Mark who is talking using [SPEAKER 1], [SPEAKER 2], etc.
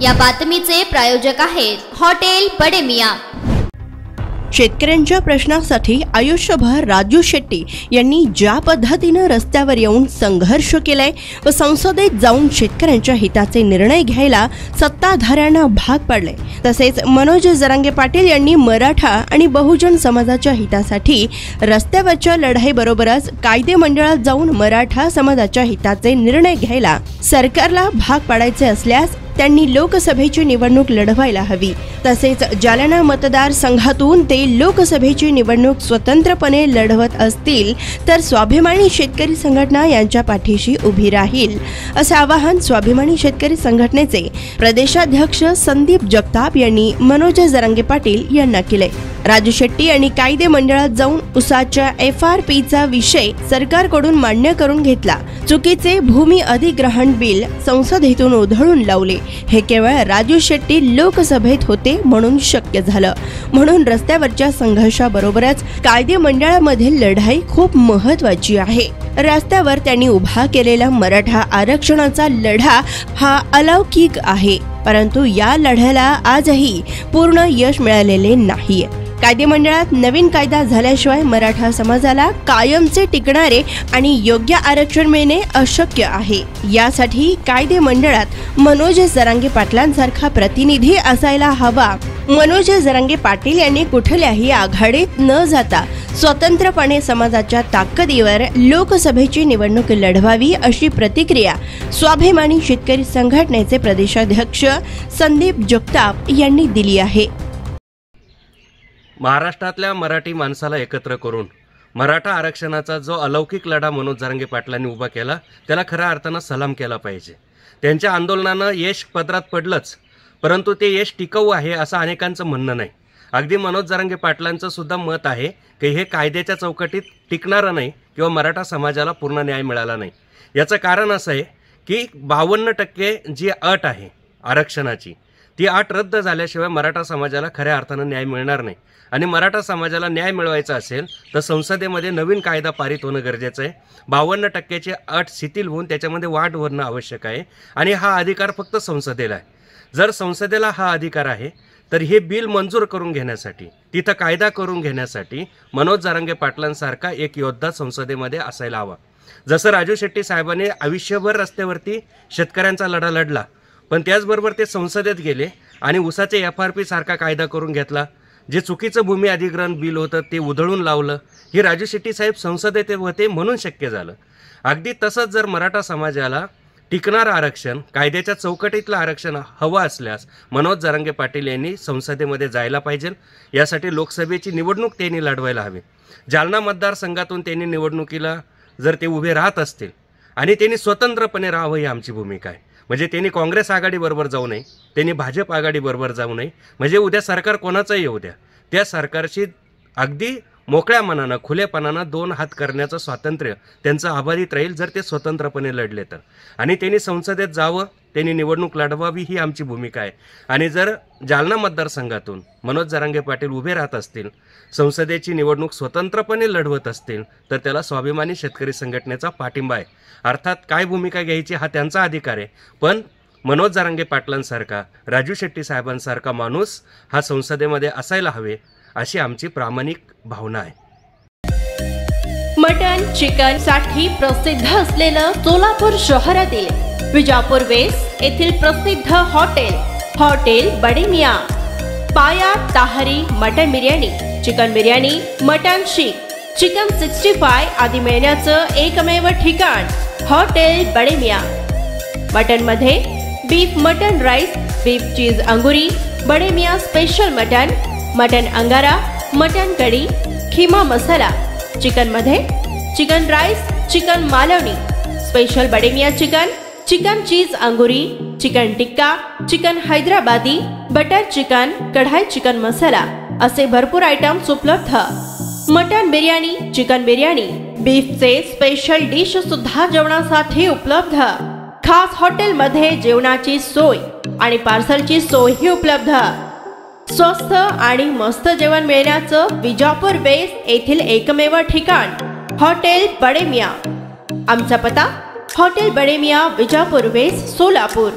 [SPEAKER 1] या बातमीचे प्रायोजक आहेत हॉटेल बडे मियां।
[SPEAKER 2] शेतकऱ्यांच्या प्रश्नांसाठी आयुष्यभर राजू शेट्टी यांनी ज्या पद्धतीने रस्त्यावर येऊन संघर्ष केलाय व संसदेत जाऊन शेतकऱ्यांच्या हिताचे निर्णय घ्यायला सत्ताधाऱ्यांना भाग पाडले, तसेच मनोज जरांगे पाटील यांनी मराठा आणि बहुजन समाजाच्या हितासाठी रस्त्यावरच्या लढाईबरोबरच कायदे मंडळात जाऊन मराठा समाजाच्या हिताचे निर्णय घ्यायला सरकारला भाग पाडायचे असल्यास त्यांनी लोकसभेची निवडणूक लढवायला हवी। तसेच जालना मतदारसंघातून ते लोकसभेची निवडणूक स्वतंत्रपणे लढवत असतील तर स्वाभिमानी शेतकरी संघटना यांच्या पाठीशी उभी राहील, असे आवाहन स्वाभिमानी शेतकरी संघटनेचे प्रदेशाध्यक्ष संदीप जगताप यांनी मनोज जरांगे पाटील यांना केले। राजू शेट्टी यांनी कायदे मंडळात जाऊन उसाच्या FRPचा विषय सरकारकडून मान्य करून घेतला। चुकीचे भूमी अधिग्रहण बिल संसदेतून उधळून लावले। हे केवळ राजू शेट्टी लोकसभेत होते म्हणून शक्य झालं। म्हणून रस्त्यावरच्या संघर्षाबरोबरच कायदे मंडळामधील लढाई खूप महत्त्वाची आहे। रस्त्यावर त्यांनी उभा केलेला मराठा आरक्षणाचा लढा हा अलौकिक आहे, परंतु या लढ्याला आजही पूर्ण यश मिळालेले नाहीये। कायदे मंडळात नवीन कायदा झाल्याशिवाय मराठा समाजाला कायमचे टिकणारे आणि योग्य आरक्षण मिळणे अशक्य आहे। यासाठी कायदे मंडळात मनोज जरांगे पाटलांसारखा प्रतिनिधी असायला हवा। मनोज जरांगे पाटील यांनी कुठल्याही आघाडीत न जाता स्वतंत्रपणे समाजाच्या ताकदीवर लोकसभेची निवडणूक लढवावी, अशी प्रतिक्रिया स्वाभिमानी शेतकरी संघटनेचे प्रदेशाध्यक्ष संदीप जगताप यांनी दिली आहे।
[SPEAKER 3] महाराष्ट्रातल्या मराठी माणसाला एकत्र करून मराठा आरक्षणाचा जो अलौकिक लढा मनोज जरांगे पाटलांनी उभा केला त्याला खऱ्या अर्थानं सलाम केला पाहिजे। त्यांच्या आंदोलनानं यश पदरात पडलंच, परंतु ते यश टिकाऊ आहे असं अनेकांचं म्हणणं नाही। अगदी मनोज जरांगे पाटलांचं सुद्धा मत आहे की हे कायद्याच्या चौकटीत टिकणारं नाही किंवा मराठा समाजाला पूर्ण न्याय मिळाला नाही। याचं कारण असं आहे की 52% जी अट आहे आरक्षणाची, ती अट रद्द झाल्याशिवाय मराठा समाजाला खऱ्या अर्थानं न्याय मिळणार नाही। आणि मराठा समाजाला न्याय मिळवायचा असेल तर संसदेमध्ये नवीन कायदा पारित होणं गरजेचं आहे। 52%ची अट शिथिल होऊन त्याच्यामध्ये वाढ होणं आवश्यक आहे आणि हा अधिकार फक्त संसदेला आहे। जर संसदेला हा अधिकार आहे तर हे बिल मंजूर करून घेण्यासाठी, तिथं कायदा करून घेण्यासाठी मनोज जरांगे पाटलांसारखा एक योद्धा संसदेमध्ये असायला हवा। जसं राजू शेट्टी साहेबांनी आयुष्यभर रस्त्यावरती शेतकऱ्यांचा लढा लढला, पण त्याचबरोबर ते संसदेत गेले आणि उसाचे FRP सारखा कायदा करून घेतला। जे चुकीचं भूमी अधिग्रहण बिल होतं ते उधळून लावलं। हे राजू शेट्टी साहेब संसदेत होते म्हणून शक्य झालं। अगदी तसंच जर मराठा समाजाला टिकणारं आरक्षण, कायद्याच्या चौकटीतलं आरक्षण हवं असल्यास मनोज जरांगे पाटील यांनी संसदेमध्ये जायला पाहिजे। यासाठी लोकसभेची निवडणूक त्यांनी लढवायला हवी। जालना मतदारसंघातून त्यांनी निवडणुकीला जर ते उभे राहत असतील आणि त्यांनी स्वतंत्रपणे राहावं ही आमची भूमिका आहे। म्हणजे त्यांनी काँग्रेस आघाडीबरोबर जाऊ नये, त्यांनी भाजप आघाडीबरोबर जाऊ नये। म्हणजे उद्या सरकार कोणाचंही येऊ द्या, त्या सरकारशी अगदी मोकळ्या मनानं खुलेपणानं 2 हात करण्याचं स्वातंत्र्य त्यांचं अबाधित राहील जर ते स्वतंत्रपणे लढले तर। आणि त्यांनी संसदेत जावं, त्यांनी निवडणूक लढवावी ही आमची भूमिका आहे। आणि जर जालना मतदारसंघातून मनोज जरांगे पाटील उभे राहत असतील, संसदेची निवडणूक स्वतंत्रपणे लढवत असतील तर त्याला स्वाभिमानी शेतकरी संघटनेचा पाठिंबा आहे। अर्थात काय भूमिका घ्यायची हा त्यांचा अधिकार आहे, पण मनोज जरांगे पाटलांसारखा, राजू शेट्टी साहेबांसारखा माणूस हा संसदेमध्ये असायला हवे अशी आमची प्रामाणिक भावना आहे।
[SPEAKER 2] मटन चिकन साठी प्रसिद्ध असलेलं सोलापूर शहरातील विजापूर वेस्ट येथील प्रसिद्ध hotel Bade Miyan. Paya tahri mutton biryani, chicken biryani, mutton seekh, chicken 65 आदी मिळण्याचं एकमेव ठिकाण हॉटेल बडे मियां। मटन मध्ये beef mutton rice, beef cheese angoori, Bade Miyan special mutton, mutton angara, mutton kadhi, keema masala. Chicken मध्ये chicken rice, chicken Malvani, special Bade Miyan chicken, chicken cheese angoori, chicken tikka, chicken Hyderabadi, butter chicken, kadai chicken masala असे भरपूर आयटम्स उपलब्ध। मटन बिर्याणी, चिकन बिर्याणी, बीफचे स्पेशल डिश सुद्धा जेवणासाठी उपलब्ध। खास हॉटेलमध्ये जेवणाची सोय आणि पार्सलची सोयही उपलब्ध। स्वस्त आणि मस्त जेवण मिळण्याचं विजापूर वेस्ट येथील एकमेव ठिकाण हॉटेल बडे मियां। आमचा पत्ता हॉटेल बडे मियां, विजापूर वेस्ट, सोलापूर।